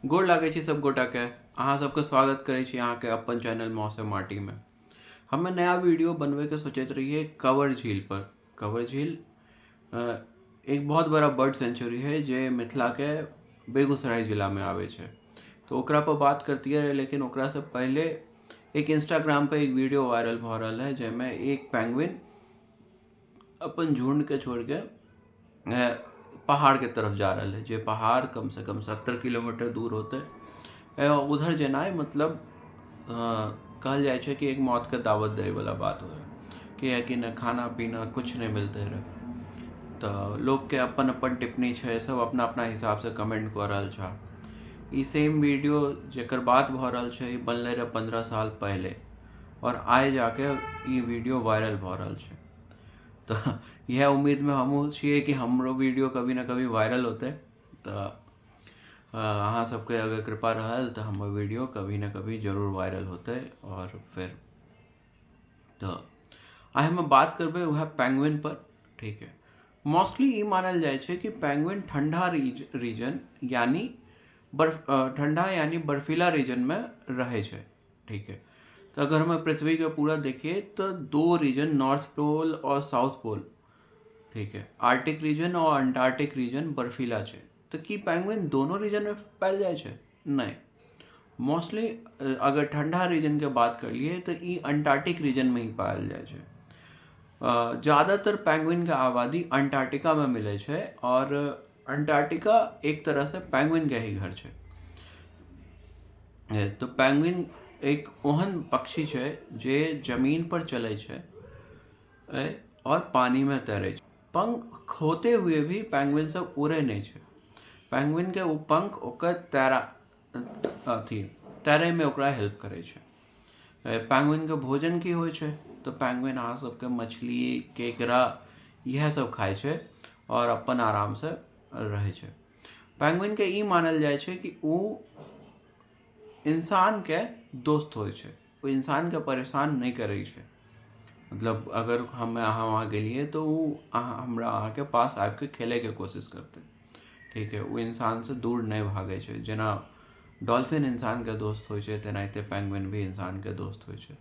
गोड़ लागै छी सब गोटाके। अहाँ सबके स्वागत करै छी अहाँके अपन चैनल मौसम माटी में। हमें नया वीडियो बनबैके सोचैत रहिए कवर झील पर। कवर झील एक बहुत बड़ा बर्ड सेंचुरी है जे मिथिला के बेगूसराय जिला में आवे छे। तो ओकरा पर बात करती है, लेकिन ओकरा से पहले एक इंस्टाग्राम पे एक वीडियो वायरल भ रहा है जेमें एक पेंगुइन अपन झुंड के छोड़ के पहाड़ के तरफ जा रहा है, जे पहाड़ कम से कम 70 किलोमीटर दूर होते। उधर जेनाइ मतलब कहल जाए छे कि एक मौत के दावत दे वाला बात हो, कि न खाना पीना कुछ नहीं मिलते रहे। तो लोग के अपन अपन टिप्पणी है, सब अपना अपना हिसाब से कमेंट कर रहा छा। ई सेम वीडियो जेकर बात भ रहा है ई बनले रहे 15 साल पहले, और आए जाके ई वीडियो वायरल भ रहा है। तो यह उम्मीद में हमहूँ छिए कि हमरो वीडियो कभी ना कभी वायरल होते। तो अहाँ सबके अगर कृपा रहल तो हमर वीडियो कभी ना कभी जरूर वायरल होते। और फिर तो आज हम बात करबे वह पेंगुइन पर। ठीक है, मोस्टली ई मानल जाए छे कि पेंगुइन ठंडा रीजन यानी ठंडा यानी बर्फीला रीजन में रहे छे। ठीक है, तो अगर हम पृथ्वी का पूरा देखिए तो दो रीजन, नॉर्थ पोल और साउथ पोल, ठीक है, आर्टिक रीजन और अंटार्कटिक रीजन बर्फीला छे। तो की पेंगुइन दोनों रीजन में पायल जाए छे? नहीं, मोस्टली अगर ठंडा रीजन के बात कर लिए तो ई अंटार्कटिक रीजन में ही पायल जाए छे। ज़्यादातर पेंगुइन के आबादी अंटार्कटिका में मिले छे, और अंटार्कटिका एक तरह से पेंगुइन के ही घर छे। तो पेंगुइन एक ओहन पक्षी छे जे जमीन पर चले छे और पानी में तैरे छे। पंख होते हुए भी पेंगुइन सब उड़े नहीं छे। पेंगुइन के वो पंख ओकर तैरे में ओकरा हेल्प करे छे। पेंगुइन के भोजन की होय छे? तो पेंगुइन अहाँ सबके मछली, केकड़ा यह सब खाए छे और अपन आराम से रहे छे। पेंगुइन के ई मानल जाए छे कि वो इंसान के दोस्त होय छे, वो इंसान के परेशान नहीं करे छे। मतलब अगर हम अहाँ वहाँ गेलिए तो वो हमरा अहाँ के पास आके खेले के कोशिश करते। ठीक है, वो इंसान से दूर नहीं भागे छे। जेना डॉल्फिन इंसान के दोस्त होय छे, तेनाहिते पेंगुइन भी इंसान के दोस्त होय छे।